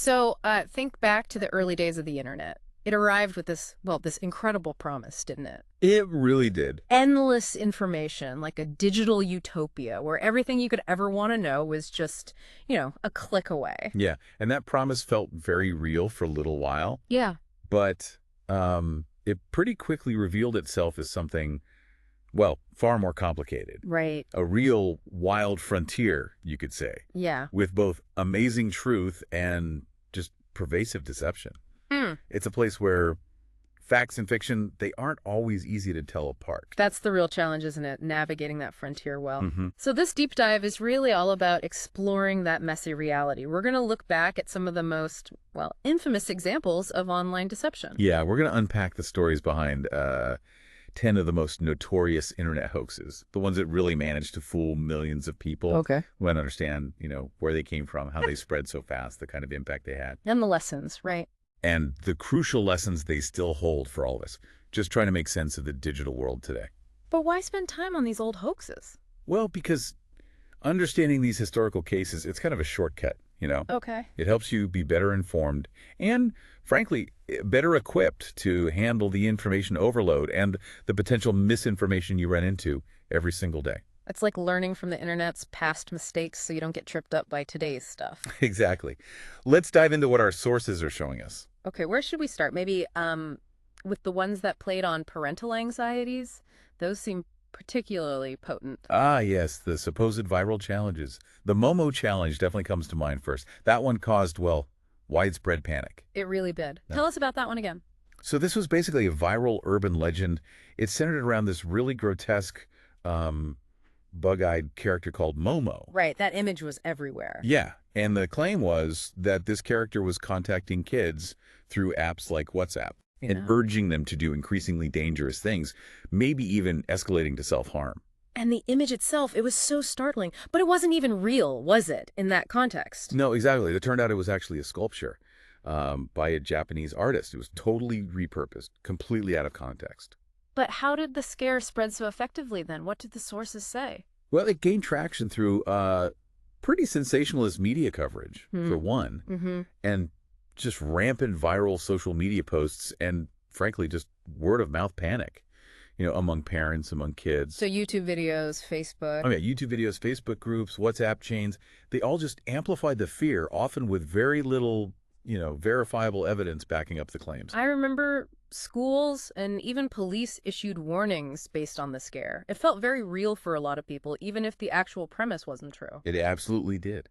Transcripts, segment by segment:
So think back to the early days of the internet. It arrived with this, well, this incredible promise, didn't it? It really did. Endless information, like a digital utopia where everything you could ever want to know was just, a click away. Yeah, and that promise felt very real for a little while, Yeah. but it pretty quickly revealed itself as something, well, far more complicated. Right. A real wild frontier, you could say, Yeah. with both amazing truth and just pervasive deception. Hmm. It's a place where facts and fiction, they aren't always easy to tell apart. That's the real challenge, isn't it? Navigating that frontier well. hmm So this deep dive is really all about exploring that messy reality. We're going to look back at some of the most, well, infamous examples of online deception. Yeah, we're going to unpack the stories behind 10 of the most notorious internet hoaxes, the ones that really managed to fool millions of people. Okay. We want to understand, where they came from, how they spread so fast, the kind of impact they had, And the lessons, right? and the crucial lessons they still hold for all of us, just trying to make sense of the digital world today. But why spend time on these old hoaxes? Well, because understanding these historical cases, it's kind of a shortcut. Okay. It helps you be better informed and, frankly, better equipped to handle the information overload and the potential misinformation you run into every single day. It's like learning from the internet's past mistakes so you don't get tripped up by today's stuff. Exactly. Let's dive into what our sources are showing us. Okay, where should we start? Maybe with the ones that played on parental anxieties? Those seem particularly potent. Ah, yes, the supposed viral challenges. The Momo challenge definitely comes to mind first. That one caused, well, widespread panic. It really did. Yeah. Tell us about that one again. So this was basically a viral urban legend. It centered around this really grotesque, bug-eyed character called Momo. Right, that image was everywhere. Yeah, and the claim was that this character was contacting kids through apps like WhatsApp and Yeah. urging them to do increasingly dangerous things, maybe even escalating to self-harm. And the image itself, it was so startling. But it wasn't even real, was it, in that context? No, exactly. It turned out it was actually a sculpture by a Japanese artist. It was totally repurposed, completely out of context. But how did the scare spread so effectively then? What did the sources say? Well, it gained traction through pretty sensationalist media coverage, for one, Mm-hmm. and just rampant viral social media posts and, frankly, just word-of-mouth panic, among parents, among kids. So YouTube videos, Facebook. Oh, yeah, YouTube videos, Facebook groups, WhatsApp chains, they all just amplified the fear, often with very little, verifiable evidence backing up the claims. I remember schools and even police issued warnings based on the scare. It felt very real for a lot of people, even if the actual premise wasn't true. It absolutely did.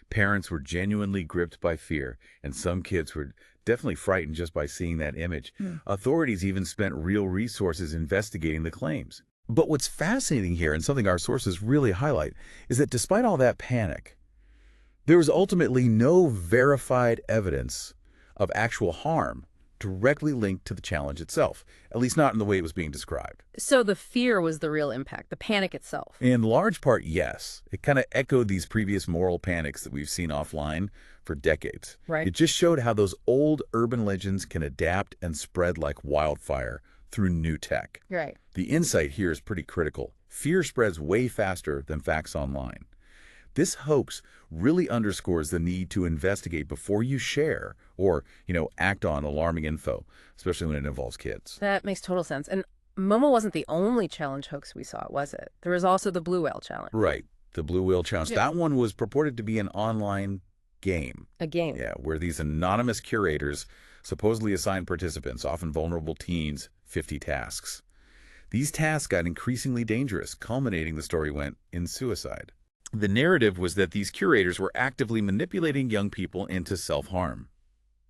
Parents were genuinely gripped by fear, and some kids were definitely frightened just by seeing that image. Authorities even spent real resources investigating the claims. But what's fascinating here, and something our sources really highlight, is that despite all that panic, there was ultimately no verified evidence of actual harm directly linked to the challenge itself, at least not in the way it was being described. So the fear was the real impact, the panic itself. In large part, yes. It kind of echoed these previous moral panics that we've seen offline for decades. Right. It just showed how those old urban legends can adapt and spread like wildfire through new tech. Right. The insight here is pretty critical. Fear spreads way faster than facts online. This hoax really underscores the need to investigate before you share or, act on alarming info, especially when it involves kids. That makes total sense. And Momo wasn't the only challenge hoax we saw, was it? There was also the Blue Whale challenge. Right. The Blue Whale Challenge. Yeah. That one was purported to be an online game. A game. Yeah, where these anonymous curators supposedly assigned participants, often vulnerable teens, 50 tasks. These tasks got increasingly dangerous, culminating, the story went, in suicide. The narrative was that these curators were actively manipulating young people into self-harm.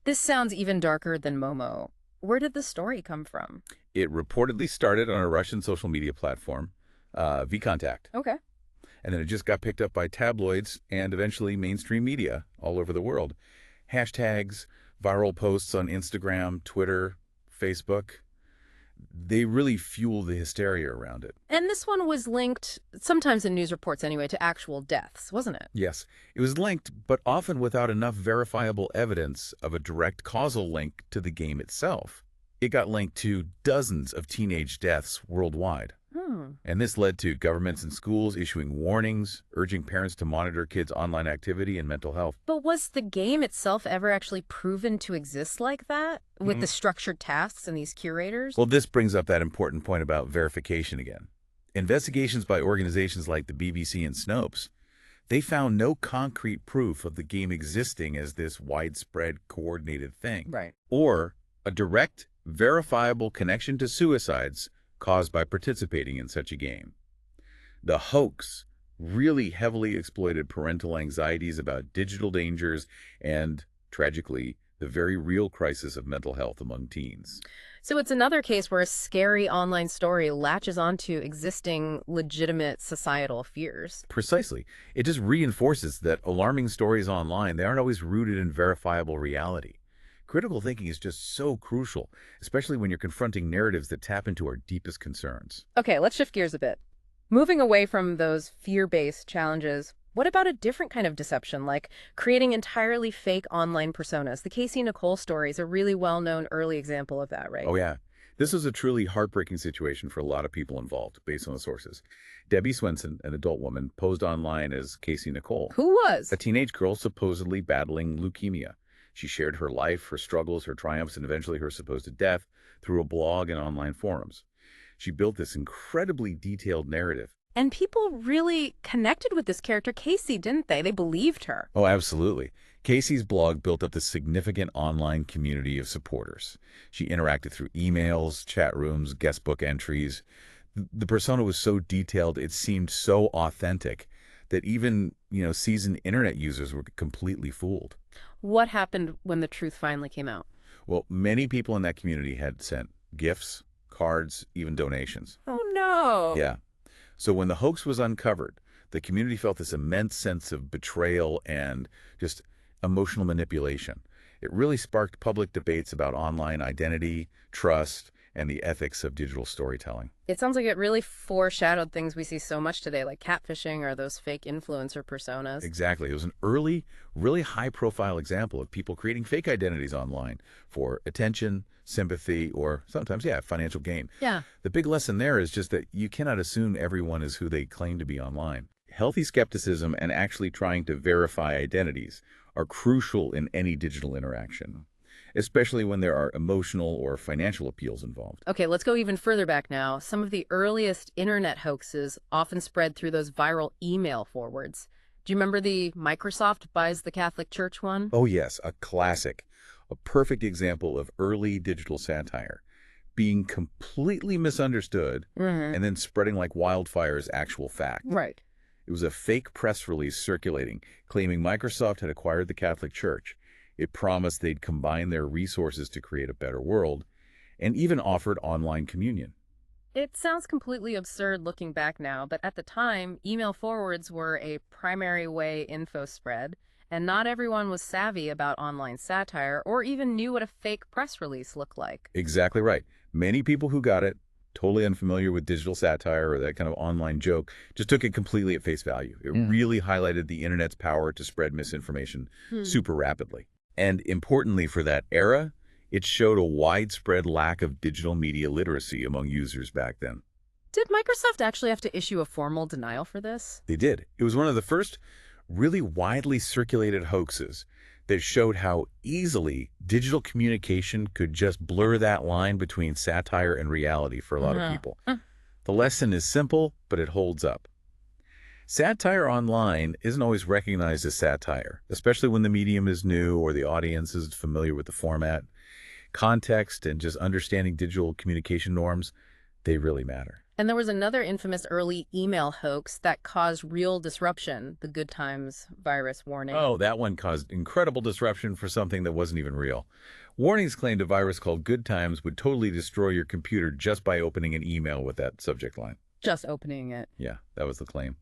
This sounds even darker than Momo. Where did the story come from? It reportedly started on a Russian social media platform, VKontakte, Okay. and then it just got picked up by tabloids and eventually mainstream media all over the world. Hashtags, viral posts on Instagram, Twitter, Facebook, they really fuel the hysteria around it. And this one was linked, sometimes in news reports anyway, to actual deaths, wasn't it? Yes, it was linked, but often without enough verifiable evidence of a direct causal link to the game itself. It got linked to dozens of teenage deaths worldwide. Hmm. And this led to governments and schools issuing warnings, urging parents to monitor kids' online activity and mental health. But was the game itself ever actually proven to exist like that, with the structured tasks and these curators? Well, this brings up that important point about verification again. Investigations by organizations like the BBC and Snopes, they found no concrete proof of the game existing as this widespread coordinated thing, Right. or a direct, verifiable connection to suicides caused by participating in such a game. The hoax really heavily exploited parental anxieties about digital dangers and, tragically, the very real crisis of mental health among teens. So it's another case where a scary online story latches onto existing legitimate societal fears. Precisely. It just reinforces that alarming stories online, they aren't always rooted in verifiable reality. Critical thinking is just so crucial, especially when you're confronting narratives that tap into our deepest concerns. Okay, let's shift gears a bit. Moving away from those fear-based challenges, what about a different kind of deception, like creating entirely fake online personas? The Casey Nicole story is a really well-known early example of that, right? Oh, yeah. This was a truly heartbreaking situation for a lot of people involved, based on the sources. Debbie Swenson, an adult woman, posed online as Casey Nicole, Who was? a teenage girl supposedly battling leukemia. She shared her life, her struggles, her triumphs, and eventually her supposed death through a blog and online forums. She built this incredibly detailed narrative. And people really connected with this character, Casey, didn't they? They believed her. Oh, absolutely. Casey's blog built up this significant online community of supporters. She interacted through emails, chat rooms, guestbook entries. The persona was so detailed, it seemed so authentic that even, seasoned internet users were completely fooled. What happened when the truth finally came out? Well, many people in that community had sent gifts, cards, even donations. Oh, no. Yeah. So when the hoax was uncovered, the community felt this immense sense of betrayal and just emotional manipulation. It really sparked public debates about online identity, trust, and the ethics of digital storytelling. It sounds like it really foreshadowed things we see so much today, like catfishing or those fake influencer personas. Exactly. It was an early, really high-profile example of people creating fake identities online for attention, sympathy, or sometimes, financial gain. Yeah. The big lesson there is just that you cannot assume everyone is who they claim to be online. Healthy skepticism and actually trying to verify identities are crucial in any digital interaction, especially when there are emotional or financial appeals involved. Okay, let's go even further back now. Some of the earliest internet hoaxes often spread through those viral email forwards. Do you remember the Microsoft buys the Catholic Church one? Oh yes, a classic, a perfect example of early digital satire, being completely misunderstood and then spreading like wildfire as actual fact. Right. It was a fake press release circulating, claiming Microsoft had acquired the Catholic Church. It promised they'd combine their resources to create a better world, and even offered online communion. It sounds completely absurd looking back now, but at the time, email forwards were a primary way info spread, and not everyone was savvy about online satire or even knew what a fake press release looked like. Exactly right. Many people who got it, totally unfamiliar with digital satire or that kind of online joke, just took it completely at face value. It really highlighted the internet's power to spread misinformation super rapidly. And importantly for that era, it showed a widespread lack of digital media literacy among users back then. Did Microsoft actually have to issue a formal denial for this? They did. It was one of the first really widely circulated hoaxes that showed how easily digital communication could just blur that line between satire and reality for a lot of people. The lesson is simple, but it holds up. Satire online isn't always recognized as satire, especially when the medium is new or the audience isn't familiar with the format. Context and just understanding digital communication norms, they really matter. And there was another infamous early email hoax that caused real disruption, the Good Times virus warning. Oh, that one caused incredible disruption for something that wasn't even real. Warnings claimed a virus called Good Times would totally destroy your computer just by opening an email with that subject line. Just opening it. Yeah, that was the claim.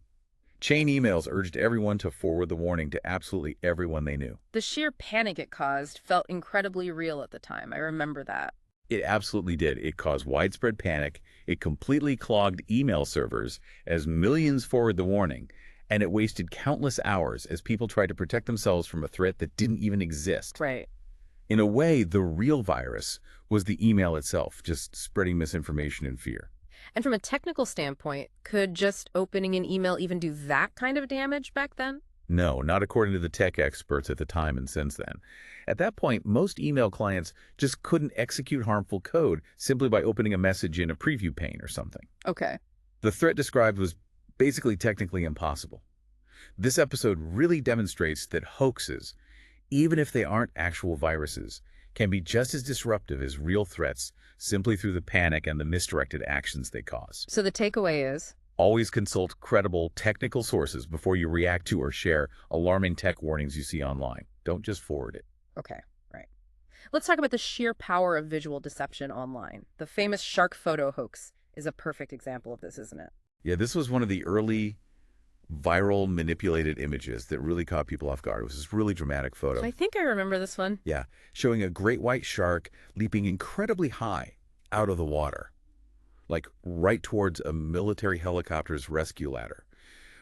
Chain emails urged everyone to forward the warning to absolutely everyone they knew. The sheer panic it caused felt incredibly real at the time. I remember that. It absolutely did. It caused widespread panic. It completely clogged email servers as millions forwarded the warning, and it wasted countless hours as people tried to protect themselves from a threat that didn't even exist. Right. In a way, the real virus was the email itself, just spreading misinformation and fear. And from a technical standpoint, could just opening an email even do that kind of damage back then? No, not according to the tech experts at the time and since then. At that point, most email clients just couldn't execute harmful code simply by opening a message in a preview pane or something. Okay. The threat described was basically technically impossible. This episode really demonstrates that hoaxes, even if they aren't actual viruses, can be just as disruptive as real threats simply through the panic and the misdirected actions they cause. So the takeaway is? Always consult credible technical sources before you react to or share alarming tech warnings you see online. Don't just forward it. Okay, right. Let's talk about the sheer power of visual deception online. The famous shark photo hoax is a perfect example of this, isn't it? Yeah, this was one of the early viral manipulated images that really caught people off guard. It was this really dramatic photo. I think I remember this one. Yeah, showing a great white shark leaping incredibly high out of the water, like right towards a military helicopter's rescue ladder,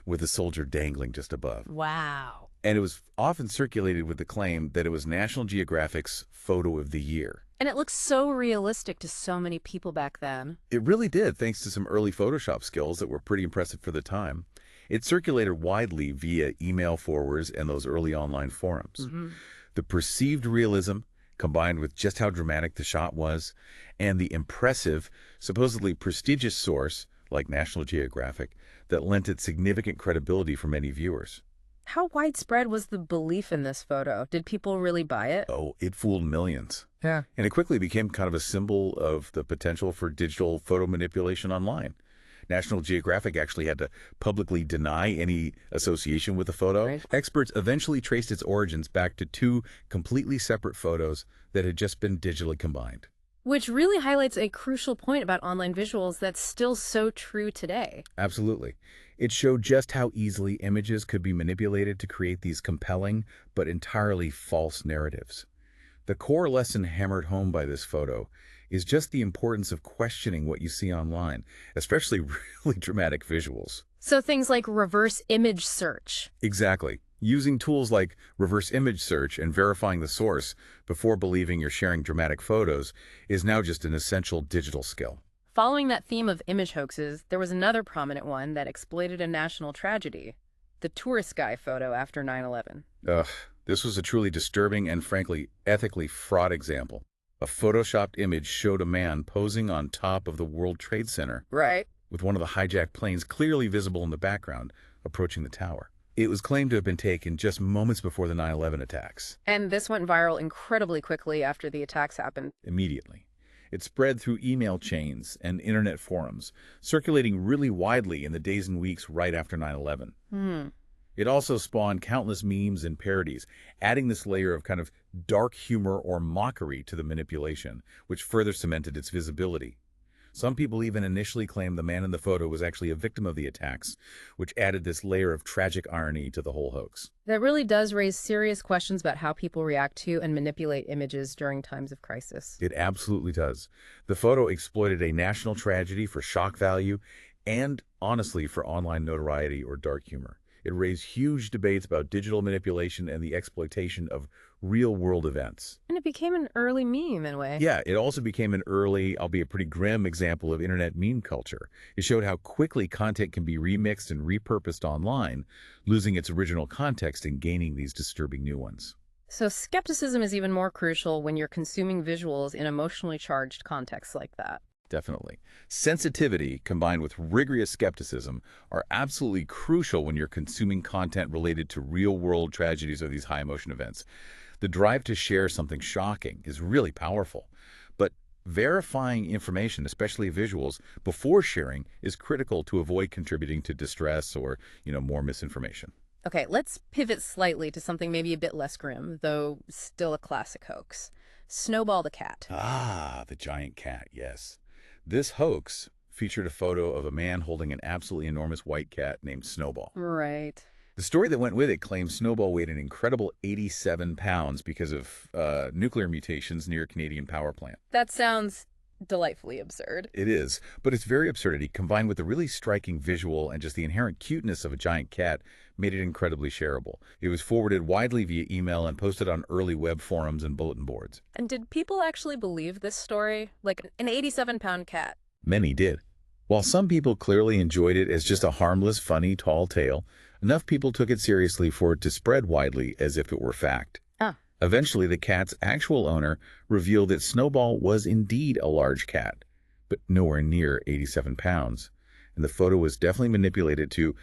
with a soldier dangling just above. Wow. And it was often circulated with the claim that it was National Geographic's photo of the year. And it looks so realistic to so many people back then. It really did, thanks to some early Photoshop skills that were pretty impressive for the time. It circulated widely via email forwards and those early online forums. The perceived realism, combined with just how dramatic the shot was, and the impressive, supposedly prestigious source, like National Geographic, that lent it significant credibility for many viewers. How widespread was the belief in this photo? Did people really buy it? Oh, it fooled millions. Yeah. And it quickly became kind of a symbol of the potential for digital photo manipulation online. National Geographic actually had to publicly deny any association with the photo. Right. Experts eventually traced its origins back to two completely separate photos that had just been digitally combined. Which really highlights a crucial point about online visuals that's still so true today. Absolutely. It showed just how easily images could be manipulated to create these compelling but entirely false narratives. The core lesson hammered home by this photo is just the importance of questioning what you see online, especially really dramatic visuals. So things like reverse image search. Exactly. Using tools like reverse image search and verifying the source before believing you're sharing dramatic photos is now just an essential digital skill. Following that theme of image hoaxes, there was another prominent one that exploited a national tragedy, the tourist guy photo after 9/11. Ugh, this was a truly disturbing and frankly ethically fraught example. A photoshopped image showed a man posing on top of the World Trade Center Right. with one of the hijacked planes clearly visible in the background approaching the tower. It was claimed to have been taken just moments before the 9/11 attacks. And this went viral incredibly quickly after the attacks happened. Immediately. It spread through email chains and internet forums, circulating really widely in the days and weeks right after 9/11. It also spawned countless memes and parodies, adding this layer of kind of dark humor or mockery to the manipulation, which further cemented its visibility. Some people even initially claimed the man in the photo was actually a victim of the attacks, which added this layer of tragic irony to the whole hoax. That really does raise serious questions about how people react to and manipulate images during times of crisis. It absolutely does. The photo exploited a national tragedy for shock value and, honestly, for online notoriety or dark humor. It raised huge debates about digital manipulation and the exploitation of real-world events. And it became an early meme in a way. Yeah, it also became an early, albeit pretty grim, example of internet meme culture. It showed how quickly content can be remixed and repurposed online, losing its original context and gaining these disturbing new ones. So skepticism is even more crucial when you're consuming visuals in emotionally charged contexts like that. Definitely. Sensitivity combined with rigorous skepticism are absolutely crucial when you're consuming content related to real-world tragedies or these high-emotion events. The drive to share something shocking is really powerful, but verifying information, especially visuals, before sharing is critical to avoid contributing to distress or, more misinformation. Okay, let's pivot slightly to something maybe a bit less grim, though still a classic hoax. Snowball the cat. Ah, the giant cat, yes. This hoax featured a photo of a man holding an absolutely enormous white cat named Snowball. Right. The story that went with it claims Snowball weighed an incredible 87 pounds because of nuclear mutations near a Canadian power plant. That sounds delightfully absurd. It is, but its very absurdity, combined with the really striking visual and just the inherent cuteness of a giant cat, made it incredibly shareable. It was forwarded widely via email and posted on early web forums and bulletin boards. And did people actually believe this story? Like an 87-pound cat? Many did. While some people clearly enjoyed it as just a harmless, funny, tall tale, enough people took it seriously for it to spread widely as if it were fact. Ah, Eventually, the cat's actual owner revealed that Snowball was indeed a large cat, but nowhere near 87 pounds. And the photo was definitely manipulated to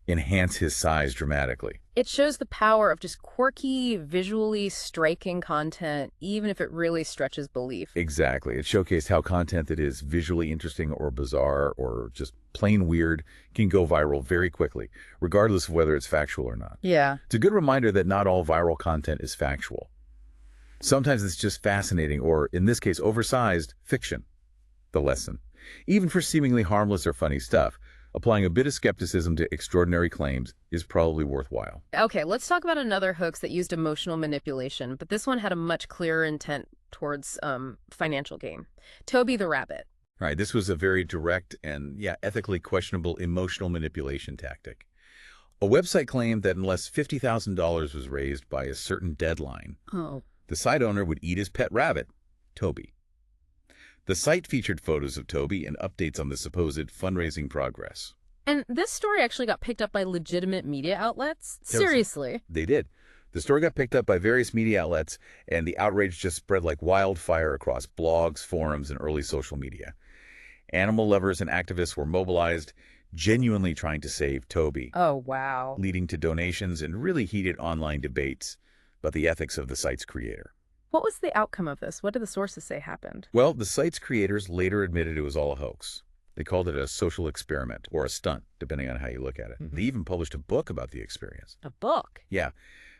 enhance his size dramatically. it shows the power of just quirky, visually striking content, even if it really stretches belief. Exactly. It showcased how content that is visually interesting or bizarre or just plain weird can go viral very quickly, regardless of whether it's factual or not. Yeah. It's a good reminder that not all viral content is factual. Sometimes it's just fascinating or, in this case, oversized fiction. The lesson. Even for seemingly harmless or funny stuff, applying a bit of skepticism to extraordinary claims is probably worthwhile. Okay, let's talk about another hoax that used emotional manipulation, but this one had a much clearer intent towards financial gain. Toby the Rabbit. Right, this was a very direct and, ethically questionable emotional manipulation tactic. A website claimed that unless $50,000 was raised by a certain deadline, Oh. the site owner would eat his pet rabbit, Toby. The site featured photos of Toby and updates on the supposed fundraising progress. And this story actually got picked up by legitimate media outlets? Seriously? They did. The story got picked up by various media outlets, and the outrage just spread like wildfire across blogs, forums, and early social media. Animal lovers and activists were mobilized, genuinely trying to save Toby, Oh, wow. leading to donations and really heated online debates about the ethics of the site's creator. What was the outcome of this? What did the sources say happened? Well, the site's creators later admitted it was all a hoax. They called it a social experiment or a stunt, depending on how you look at it. They even published a book about the experience. A book? Yeah,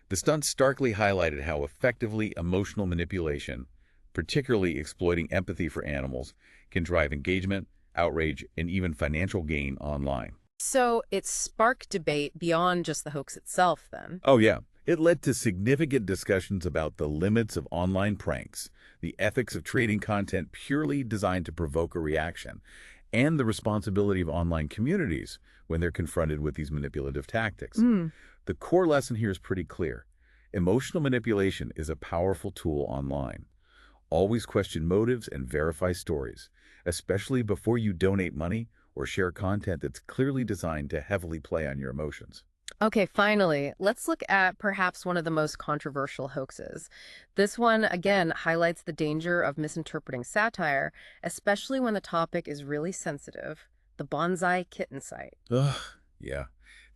the stunt starkly highlighted how effectively emotional manipulation, particularly exploiting empathy for animals, can drive engagement, outrage, and even financial gain online. So it sparked debate beyond just the hoax itself, then. Oh, yeah. It led to significant discussions about the limits of online pranks, the ethics of trading content purely designed to provoke a reaction, and the responsibility of online communities when they're confronted with these manipulative tactics. The core lesson here is pretty clear. Emotional manipulation is a powerful tool online. Always question motives and verify stories, especially before you donate money or share content that's clearly designed to heavily play on your emotions. Okay, finally, let's look at perhaps one of the most controversial hoaxes. This one, again, highlights the danger of misinterpreting satire, especially when the topic is really sensitive: the bonsai kitten site. Ugh, yeah.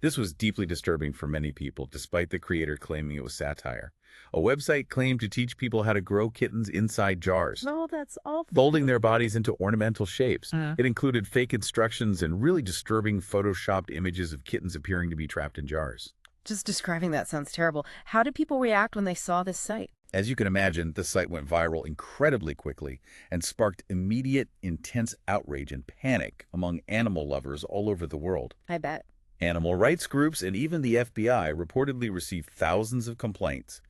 This was deeply disturbing for many people, despite the creator claiming it was satire. A website claimed to teach people how to grow kittens inside jars, Oh, that's awful. folding their bodies into ornamental shapes. It included fake instructions and really disturbing photoshopped images of kittens appearing to be trapped in jars. Just describing that sounds terrible. How did people react when they saw this site? As you can imagine, the site went viral incredibly quickly and sparked immediate, intense outrage and panic among animal lovers all over the world. I bet. Animal rights groups and even the FBI reportedly received thousands of complaints,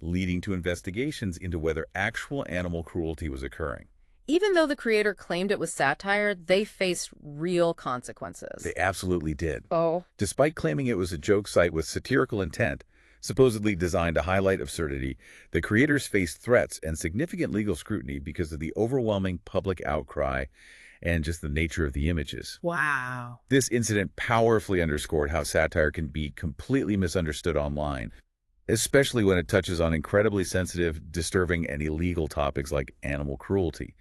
leading to investigations into whether actual animal cruelty was occurring. Even though the creator claimed it was satire, they faced real consequences. They absolutely did. Oh. Despite claiming it was a joke site with satirical intent, supposedly designed to highlight absurdity, the creators faced threats and significant legal scrutiny because of the overwhelming public outcry and just the nature of the images. Wow. This incident powerfully underscored how satire can be completely misunderstood online, especially when it touches on incredibly sensitive, disturbing, and illegal topics like animal cruelty.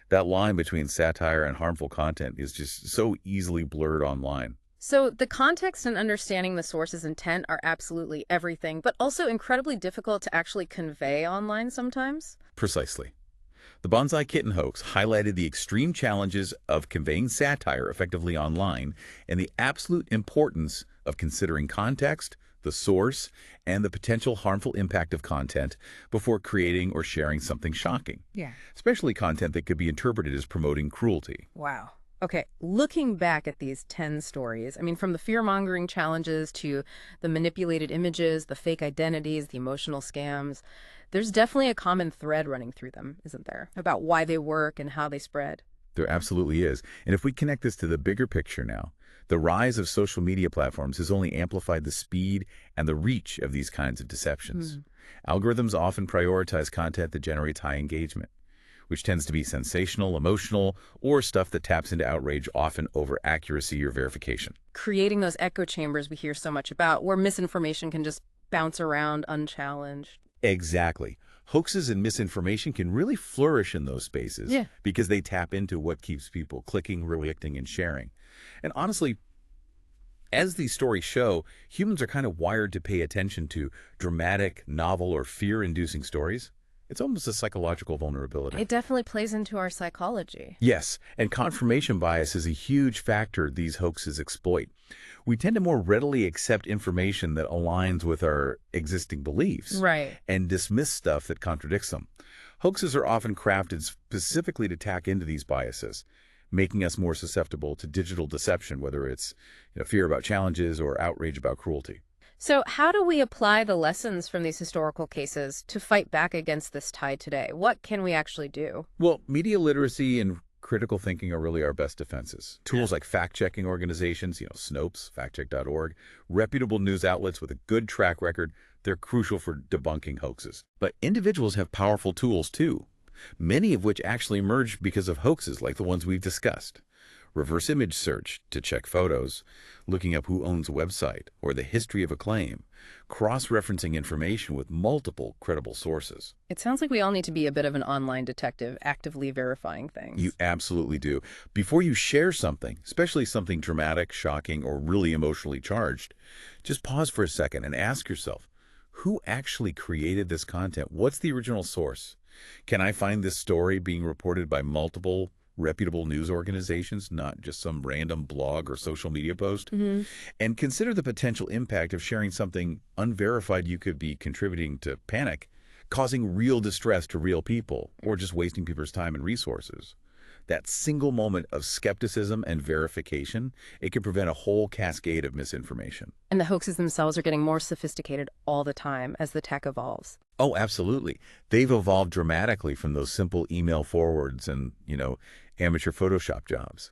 That line between satire and harmful content is just so easily blurred online. So the context and understanding the source's intent are absolutely everything, but also incredibly difficult to actually convey online sometimes. Precisely. The bonsai kitten hoax highlighted the extreme challenges of conveying satire effectively online and the absolute importance of considering context, the source, and the potential harmful impact of content before creating or sharing something shocking. Yeah. Especially content that could be interpreted as promoting cruelty. Wow. Okay, looking back at these 10 stories, I mean, from the fear-mongering challenges to the manipulated images, the fake identities, the emotional scams, there's definitely a common thread running through them, isn't there? About why they work and how they spread. There absolutely is. And if we connect this to the bigger picture now, the rise of social media platforms has only amplified the speed and the reach of these kinds of deceptions. Algorithms often prioritize content that generates high engagement, which tends to be sensational, emotional, or stuff that taps into outrage, often over accuracy or verification. Creating those echo chambers we hear so much about, where misinformation can just bounce around unchallenged. Exactly. Hoaxes and misinformation can really flourish in those spaces Yeah. because they tap into what keeps people clicking, reacting, and sharing. And honestly, as these stories show, humans are kind of wired to pay attention to dramatic, novel, or fear-inducing stories. It's almost a psychological vulnerability. It definitely plays into our psychology. Yes, and confirmation bias is a huge factor these hoaxes exploit. We tend to more readily accept information that aligns with our existing beliefs Right. and dismiss stuff that contradicts them. Hoaxes are often crafted specifically to tack into these biases, making us more susceptible to digital deception, whether it's fear about challenges or outrage about cruelty. So, how do we apply the lessons from these historical cases to fight back against this tide today? What can we actually do? Well, media literacy and critical thinking are really our best defenses. Tools like fact-checking organizations, Snopes, factcheck.org, reputable news outlets with a good track record, they're crucial for debunking hoaxes. But individuals have powerful tools too, many of which actually emerged because of hoaxes like the ones we've discussed. Reverse image search to check photos, looking up who owns a website or the history of a claim, cross-referencing information with multiple credible sources. It sounds like we all need to be a bit of an online detective, actively verifying things. You absolutely do. Before you share something, especially something dramatic, shocking, or really emotionally charged, just pause for a second and ask yourself, who actually created this content? What's the original source? Can I find this story being reported by multiple reputable news organizations, not just some random blog or social media post? And consider the potential impact of sharing something unverified. You could be contributing to panic, causing real distress to real people, or just wasting people's time and resources. That single moment of skepticism and verification, it can prevent a whole cascade of misinformation. And the hoaxes themselves are getting more sophisticated all the time as the tech evolves. Oh, absolutely. They've evolved dramatically from those simple email forwards and, amateur Photoshop jobs.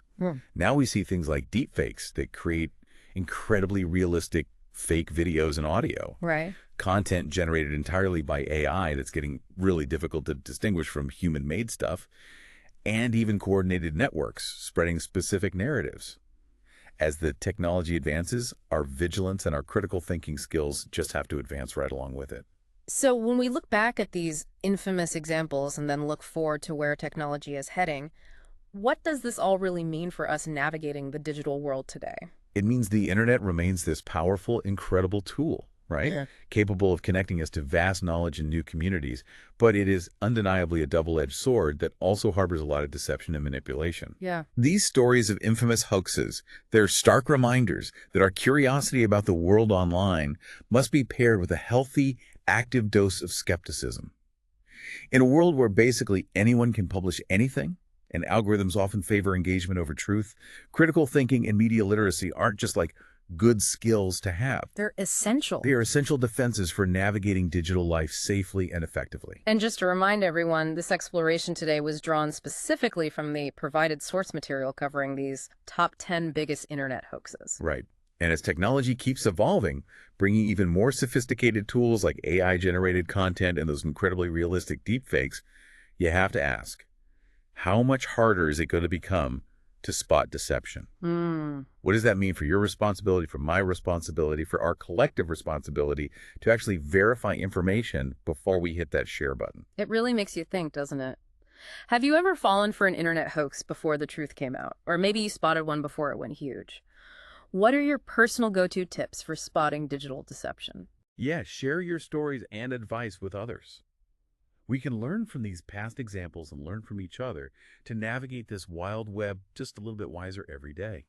Now we see things like deepfakes that create incredibly realistic fake videos and audio. Right. Content generated entirely by AI that's getting really difficult to distinguish from human-made stuff, and even coordinated networks spreading specific narratives. As the technology advances, our vigilance and our critical thinking skills just have to advance right along with it. So when we look back at these infamous examples and then look forward to where technology is heading, what does this all really mean for us navigating the digital world today? It means the internet remains this powerful, incredible tool, right? Yeah. Capable of connecting us to vast knowledge and new communities, but it is undeniably a double-edged sword that also harbors a lot of deception and manipulation. Yeah. These stories of infamous hoaxes, they're stark reminders that our curiosity about the world online must be paired with a healthy, active dose of skepticism. In a world where basically anyone can publish anything, and algorithms often favor engagement over truth, critical thinking and media literacy aren't just like good skills to have. They're essential. They are essential defenses for navigating digital life safely and effectively. And just to remind everyone, this exploration today was drawn specifically from the provided source material covering these top 10 biggest internet hoaxes. Right. And as technology keeps evolving, bringing even more sophisticated tools like AI-generated content and those incredibly realistic deepfakes, you have to ask, how much harder is it going to become to spot deception? What does that mean for your responsibility, for my responsibility, for our collective responsibility to actually verify information before we hit that share button? It really makes you think, doesn't it? Have you ever fallen for an internet hoax before the truth came out? Or maybe you spotted one before it went huge. What are your personal go-to tips for spotting digital deception? Yeah, share your stories and advice with others. We can learn from these past examples and learn from each other to navigate this wild web just a little bit wiser every day.